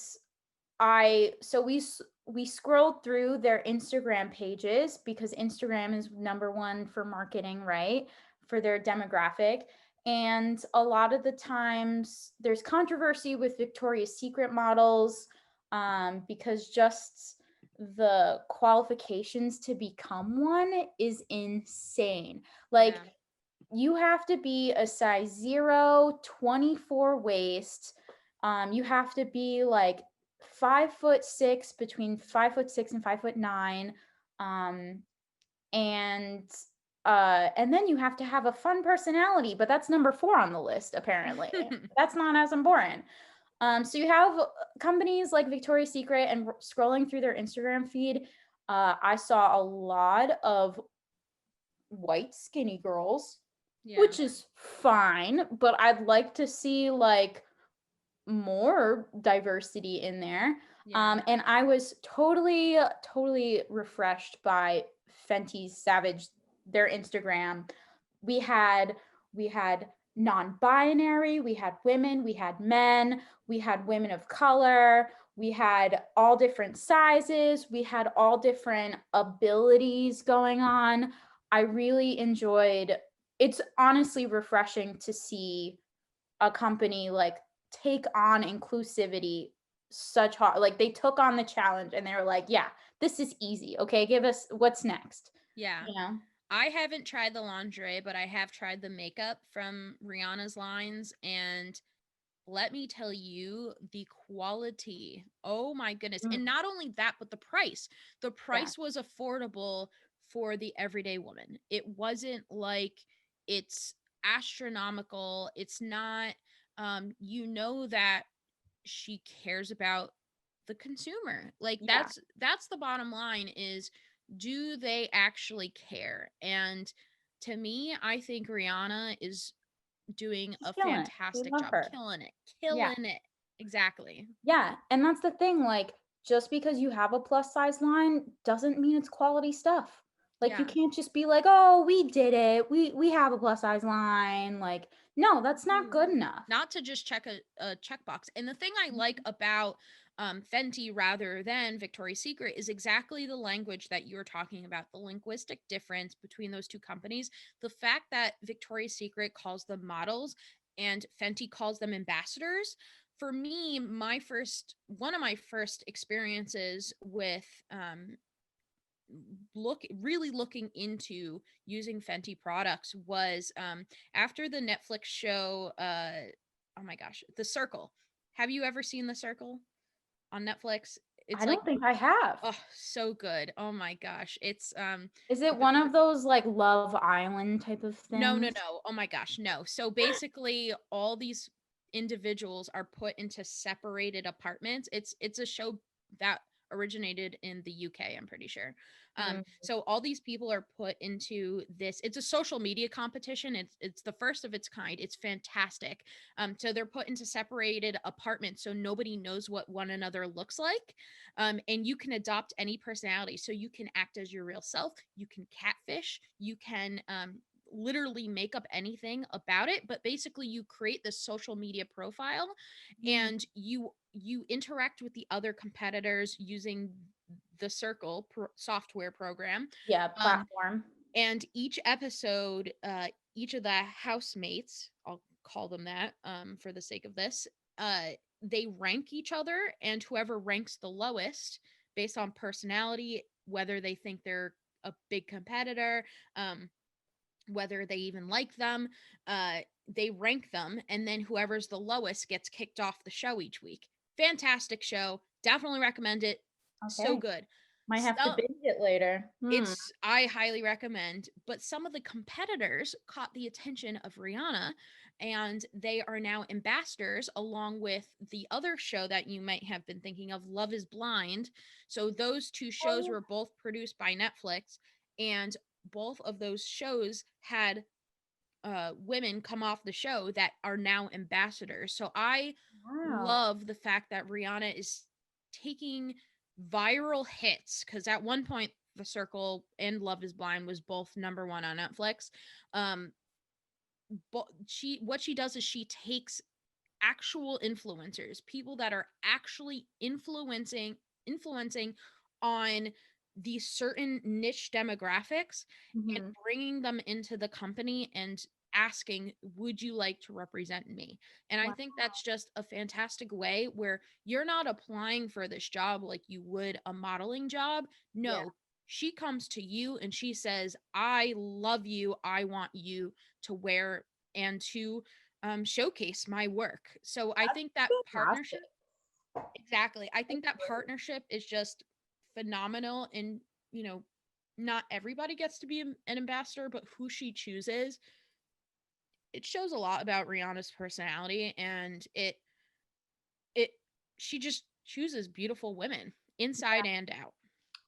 [SPEAKER 2] we scrolled through their Instagram pages because Instagram is number one for marketing, right? For their demographic. And a lot of the times there's controversy with Victoria's Secret models, because just the qualifications to become one is insane. Like,
[SPEAKER 1] Yeah.
[SPEAKER 2] you have to be a size 0, 24 waist. You have to be like 5'6", between 5'6" and 5'9". Um, and and then you have to have a fun personality, but that's number 4 on the list, apparently. That's not as important. So you have companies like Victoria's Secret, and scrolling through their Instagram feed, I saw a lot of white skinny girls,
[SPEAKER 1] Yeah.
[SPEAKER 2] which is fine, but I'd like to see like more diversity in there.
[SPEAKER 1] Yeah.
[SPEAKER 2] And I was totally refreshed by Fenty's Savage, their Instagram. We had we had non-binary, we had women, we had men, we had women of color, we had all different sizes, we had all different abilities going on. I really enjoyed, it's honestly refreshing to see a company like take on inclusivity such hard, like they took on the challenge and they were like, yeah, this is easy, okay, give us what's next,
[SPEAKER 1] Yeah.
[SPEAKER 2] you know.
[SPEAKER 1] I haven't tried the lingerie, but I have tried the makeup from Rihanna's lines. And let me tell you, the quality. Oh my goodness.
[SPEAKER 2] Mm,
[SPEAKER 1] And not only that, but the price. The
[SPEAKER 2] yeah,
[SPEAKER 1] price was affordable for the everyday woman. It wasn't like it's astronomical. It's not, you know that she cares about the consumer. Like
[SPEAKER 2] yeah,
[SPEAKER 1] that's the bottom line is, do they actually care? And to me, I think Rihanna is doing
[SPEAKER 2] she's
[SPEAKER 1] a
[SPEAKER 2] killing it, we
[SPEAKER 1] fantastic
[SPEAKER 2] love
[SPEAKER 1] job,
[SPEAKER 2] her.
[SPEAKER 1] killing it,
[SPEAKER 2] Yeah,
[SPEAKER 1] killing it. Exactly.
[SPEAKER 2] yeah, and that's the thing, like, just because you have a plus size line doesn't mean it's quality stuff. Like, you
[SPEAKER 1] Yeah.
[SPEAKER 2] can't just be like, oh, we did it, we have a plus size line, like, no, that's not
[SPEAKER 1] Ooh.
[SPEAKER 2] good enough.
[SPEAKER 1] Not to just check a checkbox. And the thing I like
[SPEAKER 2] Mhm.
[SPEAKER 1] about Fenty rather than Victoria's Secret is exactly the language that you're talking about, the linguistic difference between those two companies. The fact that Victoria's Secret calls them models and Fenty calls them ambassadors. For me, one of my first experiences with really looking into using Fenty products was after the Netflix show oh my gosh, The Circle. Have you ever seen The Circle on Netflix?
[SPEAKER 2] I
[SPEAKER 1] It's like,
[SPEAKER 2] don't think I have.
[SPEAKER 1] oh, so good. Oh my gosh. It's
[SPEAKER 2] Is it
[SPEAKER 1] b-
[SPEAKER 2] one of those, like, Love Island type of
[SPEAKER 1] no, no,
[SPEAKER 2] things?
[SPEAKER 1] no. Oh my gosh, no. So basically all these individuals are put into separated apartments. It's a show that originated in the UK, I'm pretty sure.
[SPEAKER 2] Mm,
[SPEAKER 1] So all these people are put into this. It's a social media competition. It's the first of its kind. It's fantastic. So they're put into separated apartments so nobody knows what one another looks like. And you can adopt any personality. So you can act as your real self. You can catfish. You can literally make up anything about it, but basically you create this social media profile
[SPEAKER 2] mm.
[SPEAKER 1] and you interact with the other competitors using the software program.
[SPEAKER 2] Yeah,
[SPEAKER 1] um,
[SPEAKER 2] platform.
[SPEAKER 1] and each episode, each of the housemates, I'll call them that for the sake of this, uh, they rank each other, and whoever ranks the lowest based on personality, whether they think they're a big competitor, um, whether they even like them, uh, they rank them, and then whoever's the lowest gets kicked off the show each week. Fantastic show. Definitely recommend it. So
[SPEAKER 2] Okay,
[SPEAKER 1] good.
[SPEAKER 2] might have to
[SPEAKER 1] So
[SPEAKER 2] binge it later.
[SPEAKER 1] I highly recommend, but some of the competitors caught the attention of Rihanna and they are now ambassadors along with the other show that you might have been thinking of, Love is Blind. So those two shows
[SPEAKER 2] Oh,
[SPEAKER 1] were both produced by Netflix, and both of those shows had women come off the show that are now ambassadors. So I
[SPEAKER 2] Wow.
[SPEAKER 1] love the fact that Rihanna is taking viral hits, because at one point The Circle and Love is Blind was both number one on Netflix. Um, but what she does is she takes actual influencers, people that are actually influencing on these certain niche demographics, and
[SPEAKER 2] Mhm.
[SPEAKER 1] bringing them into the company and asking, would you like to represent me? And I
[SPEAKER 2] Wow.
[SPEAKER 1] think that's just a fantastic way where you're not applying for this job like you would a modeling job.
[SPEAKER 2] Yeah.
[SPEAKER 1] No, she comes to you and she says, I love you, I want you to wear and to showcase my work. So I
[SPEAKER 2] That's
[SPEAKER 1] think that partnership,
[SPEAKER 2] fantastic.
[SPEAKER 1] exactly. I
[SPEAKER 2] That's
[SPEAKER 1] think that
[SPEAKER 2] great.
[SPEAKER 1] partnership is just phenomenal. And, you know, not everybody gets to be an ambassador, but who she chooses, it shows a lot about Rihanna's personality. And it, she just chooses beautiful women inside and out.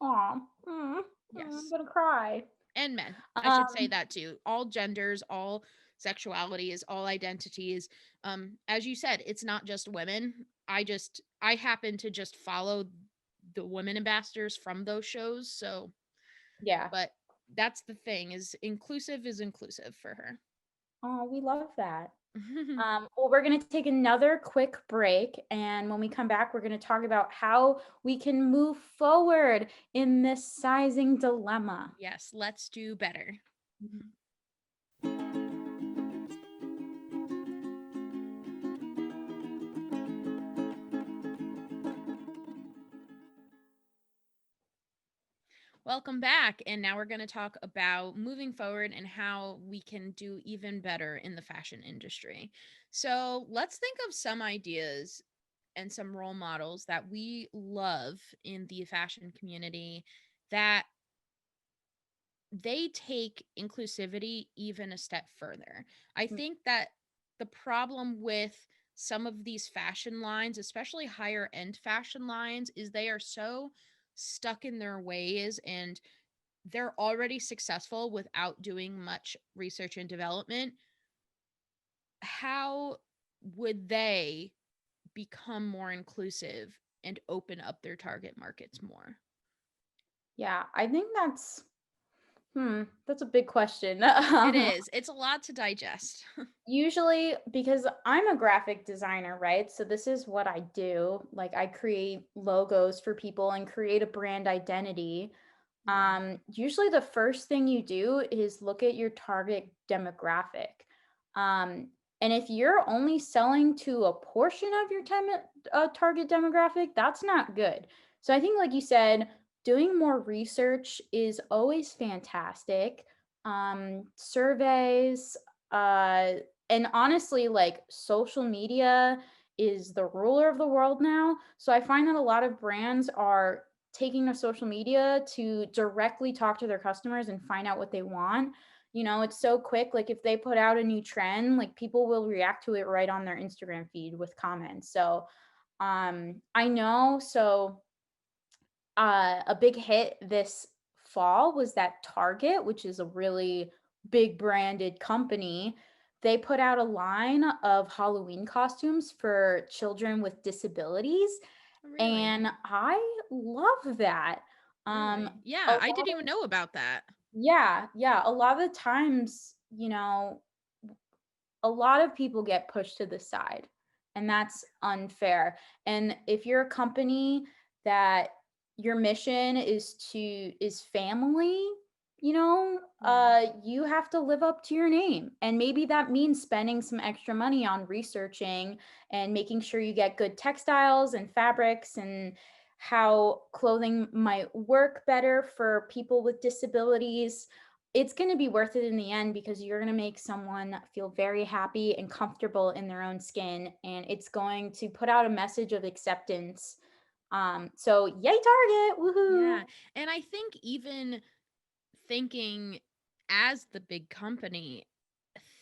[SPEAKER 2] Aw. I'm
[SPEAKER 1] Yes.
[SPEAKER 2] gonna cry.
[SPEAKER 1] And men. I should say
[SPEAKER 2] Um,
[SPEAKER 1] that too. All genders, all sexualities, all identities. As you said, it's not just women. I happen to just follow the women ambassadors from those shows. So,
[SPEAKER 2] yeah.
[SPEAKER 1] but that's the thing, is inclusive for her.
[SPEAKER 2] Oh, we love that. Well, we're going to take another quick break. And when we come back, we're going to talk about how we can move forward in this sizing dilemma.
[SPEAKER 1] Yes, let's do better. Welcome back. And now we're going to talk about moving forward and how we can do even better in the fashion industry. So let's think of some ideas and some role models that we love in the fashion community, that they take inclusivity even a step further. I
[SPEAKER 2] Mm.
[SPEAKER 1] think that the problem with some of these fashion lines, especially higher end fashion lines, is they are so stuck in their ways, and they're already successful without doing much research and development. How would they become more inclusive and open up their target markets more?
[SPEAKER 2] Yeah, I think that's a big question.
[SPEAKER 1] It is. It's a lot to digest.
[SPEAKER 2] Usually, because I'm a graphic designer, right? So this is what I do. Like I create logos for people and create a brand identity.
[SPEAKER 1] Yeah.
[SPEAKER 2] Usually the first thing you do is look at your target demographic. Um, and if you're only selling to a portion of your target demographic, that's not good. So I think, like you said, doing more research is always fantastic. Surveys, uh, and honestly, like social media is the ruler of the world now. So I find that a lot of brands are taking to social media to directly talk to their customers and find out what they want. It's so quick. Like if they put out a new trend, like people will react to it right on their Instagram feed with comments. So I know. So a big hit this fall was that Target, which is a really big branded company. They put out a line of Halloween costumes for children with disabilities,
[SPEAKER 1] Really?
[SPEAKER 2] and I love that. Um,
[SPEAKER 1] Really?
[SPEAKER 2] a
[SPEAKER 1] Yeah, I
[SPEAKER 2] lot
[SPEAKER 1] didn't even
[SPEAKER 2] of
[SPEAKER 1] know about that.
[SPEAKER 2] yeah, yeah, a lot of the times, a lot of people get pushed to the side, and that's unfair. And if you're a company that your mission is family,
[SPEAKER 1] Yeah.
[SPEAKER 2] you have to live up to your name. And maybe that means spending some extra money on researching and making sure you get good textiles and fabrics and how clothing might work better for people with disabilities. It's going to be worth it in the end because you're going to make someone feel very happy and comfortable in their own skin, and it's going to put out a message of acceptance. So yay Target, woohoo.
[SPEAKER 1] Yeah. And I think even thinking as the big company,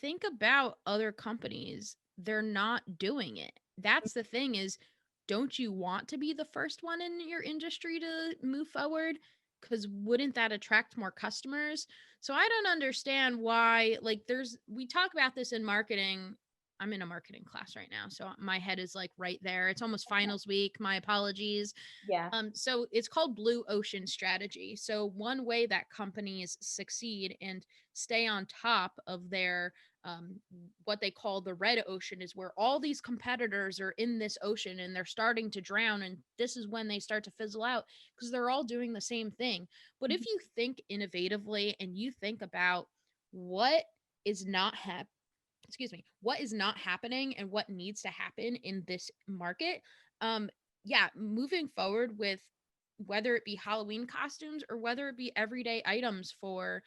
[SPEAKER 1] think about other companies. They're not doing it. That's the thing, is don't you want to be the first one in your industry to move forward? Cuz wouldn't that attract more customers? So I don't understand why, like, we talk about this in marketing I'm in a marketing class right now, so my head is like right there. It's almost finals week. My apologies.
[SPEAKER 2] Yeah.
[SPEAKER 1] So it's called blue ocean strategy. So one way that companies succeed and stay on top of their um, what they call the red ocean is where all these competitors are in this ocean and they're starting to drown, and this is when they start to fizzle out because they're all doing the same thing. But if
[SPEAKER 2] Mhm.
[SPEAKER 1] you think innovatively and you think about what is not happening, excuse me, what is not happening and what needs to happen in this market, um yeah, moving forward with whether it be Halloween costumes or whether it be everyday items for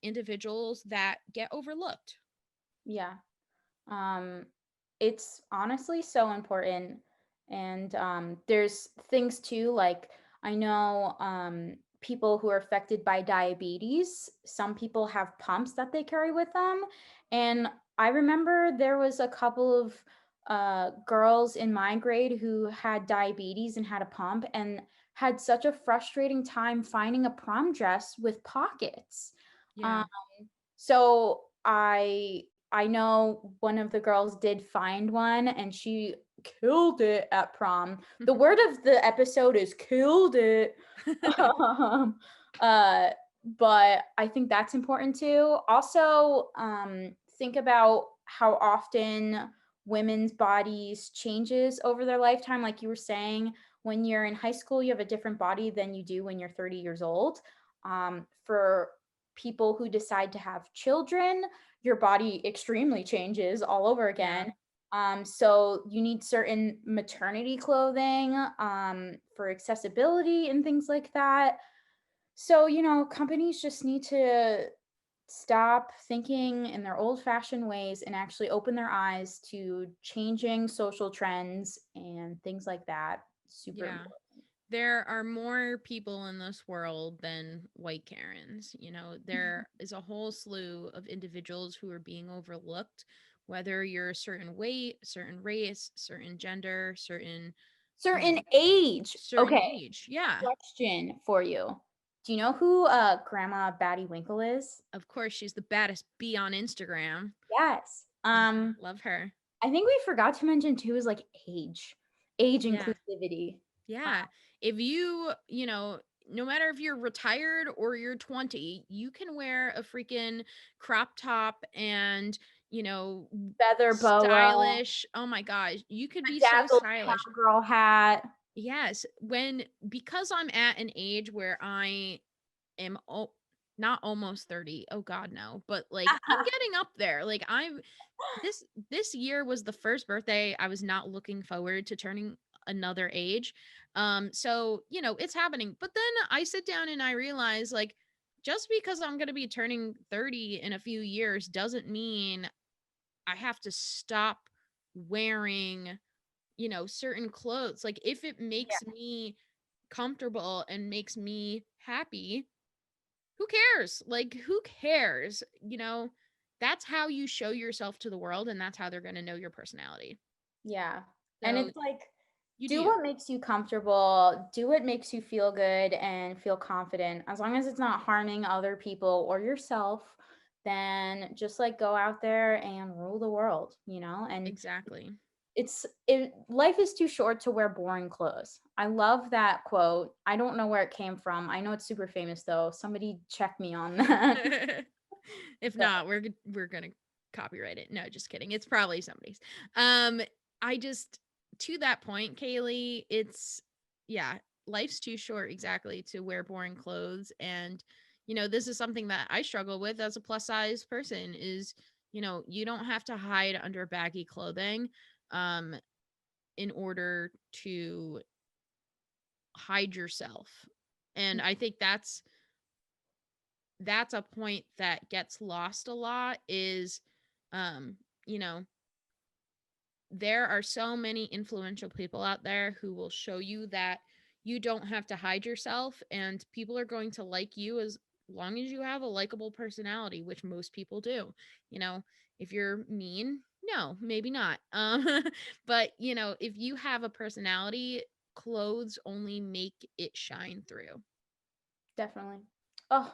[SPEAKER 1] individuals that get overlooked.
[SPEAKER 2] Yeah. Um, it's honestly so important. And there's things too, like I know people who are affected by diabetes, some people have pumps that they carry with them. And I remember there was a couple of girls in my grade who had diabetes and had a pump and had such a frustrating time finding a prom dress with pockets. Um,
[SPEAKER 1] Yeah.
[SPEAKER 2] so I know one of the girls did find one and she killed it at prom. The word of the episode is killed it. Um, uh, but I think that's important too. Also, think about how often women's bodies changes over their lifetime. Like you were saying, when you're in high school, you have a different body than you do when you're 30 years old. For people who decide to have children, your body extremely changes all over
[SPEAKER 1] Yeah.
[SPEAKER 2] again. So you need certain maternity clothing for accessibility and things like that. So, companies just need to stop thinking in their old fashioned ways and actually open their eyes to changing social trends and things like that. Super
[SPEAKER 1] Yeah.
[SPEAKER 2] important.
[SPEAKER 1] There are more people in this world than white Karens. You know, there is a whole slew of individuals who are being overlooked, whether you're a certain weight, certain race, certain gender, you know,
[SPEAKER 2] Certain age.
[SPEAKER 1] certain
[SPEAKER 2] Okay,
[SPEAKER 1] age. Yeah.
[SPEAKER 2] question for you. Do you know who Grandma Batty Winkle is?
[SPEAKER 1] Of course, she's the baddest bee on Instagram.
[SPEAKER 2] Yes.
[SPEAKER 1] Love her.
[SPEAKER 2] I think we forgot to mention too is like age
[SPEAKER 1] Yeah.
[SPEAKER 2] inclusivity.
[SPEAKER 1] Yeah. If you know, no matter if you're retired or you're 20, you can wear a freaking crop top and, you know,
[SPEAKER 2] Feather boa,
[SPEAKER 1] stylish. Oh my gosh, you could be so
[SPEAKER 2] bedazzled
[SPEAKER 1] stylish.
[SPEAKER 2] cowgirl hat.
[SPEAKER 1] Yes, because I'm at an age where I am not almost 30. Oh god no, but like I'm getting up there. Like I'm this year was the first birthday I was not looking forward to turning another age. So, you know, it's happening. But then I sit down and I realize like just because I'm going to be turning 30 in a few years doesn't mean I have to stop wearing, you know, certain clothes. Like if it
[SPEAKER 2] Yeah.
[SPEAKER 1] makes me comfortable and makes me happy, who cares? Like, who cares? You know, that's how you show yourself to the world, and that's how they're going to know your personality.
[SPEAKER 2] Yeah. And
[SPEAKER 1] So,
[SPEAKER 2] it's like,
[SPEAKER 1] you do
[SPEAKER 2] do
[SPEAKER 1] you.
[SPEAKER 2] what makes you comfortable, do what makes you feel good and feel confident. As long as it's not harming other people or yourself, then just like go out there and rule the world. And
[SPEAKER 1] Exactly.
[SPEAKER 2] life is too short to wear boring clothes. I love that quote. I don't know where it came from. I know it's super famous though. Somebody check me on that.
[SPEAKER 1] If
[SPEAKER 2] So,
[SPEAKER 1] not, we're going to copyright it. No, just kidding. It's probably somebody's. Um, I just, to that point, Kaylee, it's, yeah, life's too short exactly to wear boring clothes. And, you know, this is something that I struggle with as a plus size person is, you know, you don't have to hide under baggy clothing um in order to hide yourself. And I think that's a point that gets lost a lot is um you know, there are so many influential people out there who will show you that you don't have to hide yourself and people are going to like you as long as you have a likable personality, which most people do. You know, if you're mean, no, maybe not. But you know, if you have a personality, clothes only make it shine through.
[SPEAKER 2] definitely. Oh,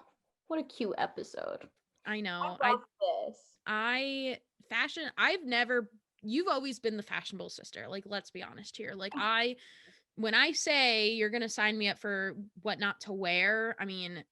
[SPEAKER 2] what a cute episode.
[SPEAKER 1] I
[SPEAKER 2] I
[SPEAKER 1] know.
[SPEAKER 2] love this.
[SPEAKER 1] I fashion I've never you've always been the fashionable sister. Like, let's be honest here. Like, when I say you're going to sign me up for what not to wear, I mean,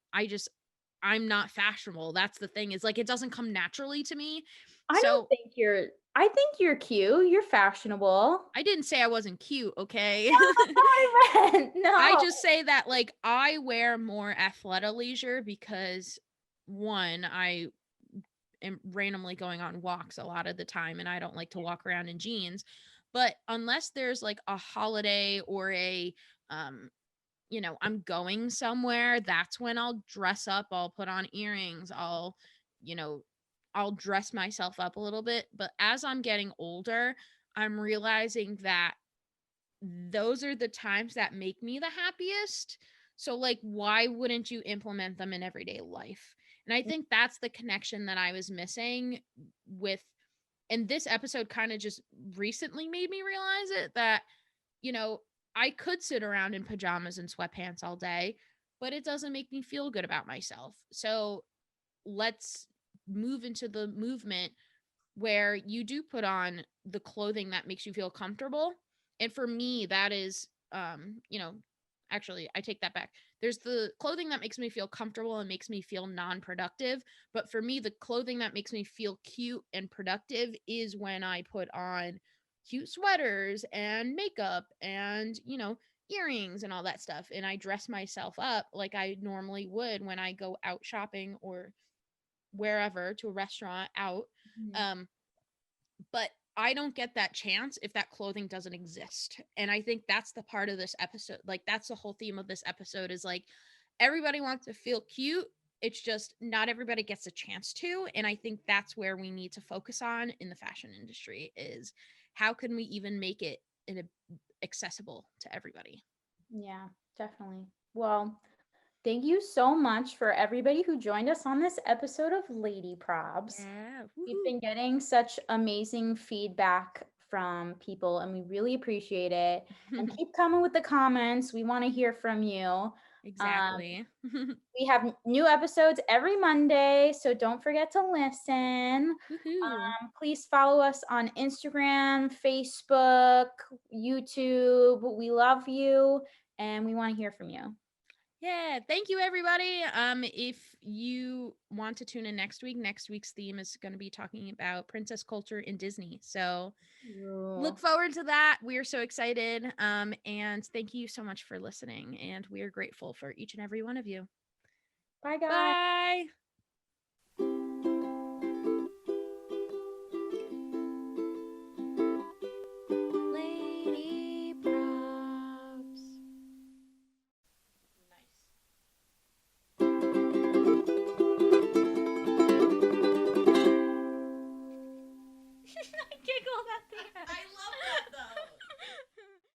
[SPEAKER 1] I'm not fashionable. That's the thing, is like, it doesn't come naturally to me.
[SPEAKER 2] I don't
[SPEAKER 1] So
[SPEAKER 2] think you're I think you're cute. You're fashionable.
[SPEAKER 1] I didn't say I wasn't cute, okay?
[SPEAKER 2] That's not what I meant.
[SPEAKER 1] I
[SPEAKER 2] No.
[SPEAKER 1] just say that, like, I wear more athleisure because, one, I am randomly going on walks a lot of the time and I don't like to walk around in jeans. But unless there's like a holiday or um I'm going somewhere, that's when I'll dress up, I'll put on earrings, you know, I'll dress myself up a little bit. But as I'm getting older, I'm realizing that those are the times that make me the happiest. So, like, why wouldn't you implement them in everyday life? And I think that's the connection that I was missing with, and this episode kind of just recently made me realize it, that, you know, I could sit around in pajamas and sweatpants all day, but it doesn't make me feel good about myself. So, let's move into the movement where you do put on the clothing that makes you feel comfortable. And for me, that is, actually, I take that back. There's the clothing that makes me feel comfortable and makes me feel non-productive. But for me, the clothing that makes me feel cute and productive is when I put on cute sweaters and makeup and, earrings and all that stuff. And I dress myself up like I normally would when I go out shopping or wherever, to a restaurant out.
[SPEAKER 2] Mhm.
[SPEAKER 1] Um, but I don't get that chance if that clothing doesn't exist. And I think that's the part of this episode. Like, that's the whole theme of this episode, is like, everybody wants to feel cute. It's just not everybody gets a chance to. And I think that's where we need to focus on in the fashion industry, is how can we even make it accessible to everybody?
[SPEAKER 2] Yeah, definitely. Well, thank you so much for everybody who joined us on this episode of Lady Probs.
[SPEAKER 1] Yeah.
[SPEAKER 2] We've
[SPEAKER 1] Woohoo.
[SPEAKER 2] been getting such amazing feedback from people and we really appreciate it. And keep coming with the comments. We want to hear from you. Um,
[SPEAKER 1] Exactly.
[SPEAKER 2] we have new episodes every Monday, so don't forget to listen.
[SPEAKER 1] Woohoo.
[SPEAKER 2] Please follow us on Instagram, Facebook, YouTube. We love you and we want to hear from you.
[SPEAKER 1] Yeah, thank you everybody. If you want to tune in next week's theme is going to be talking about princess culture in Disney. So
[SPEAKER 2] Ooh.
[SPEAKER 1] look forward to that. We are so excited. And thank you so much for listening, and we are grateful for each and every one of you.
[SPEAKER 2] Bye, guys.
[SPEAKER 1] Bye. Lady Props. Nice. I giggled at the end. I love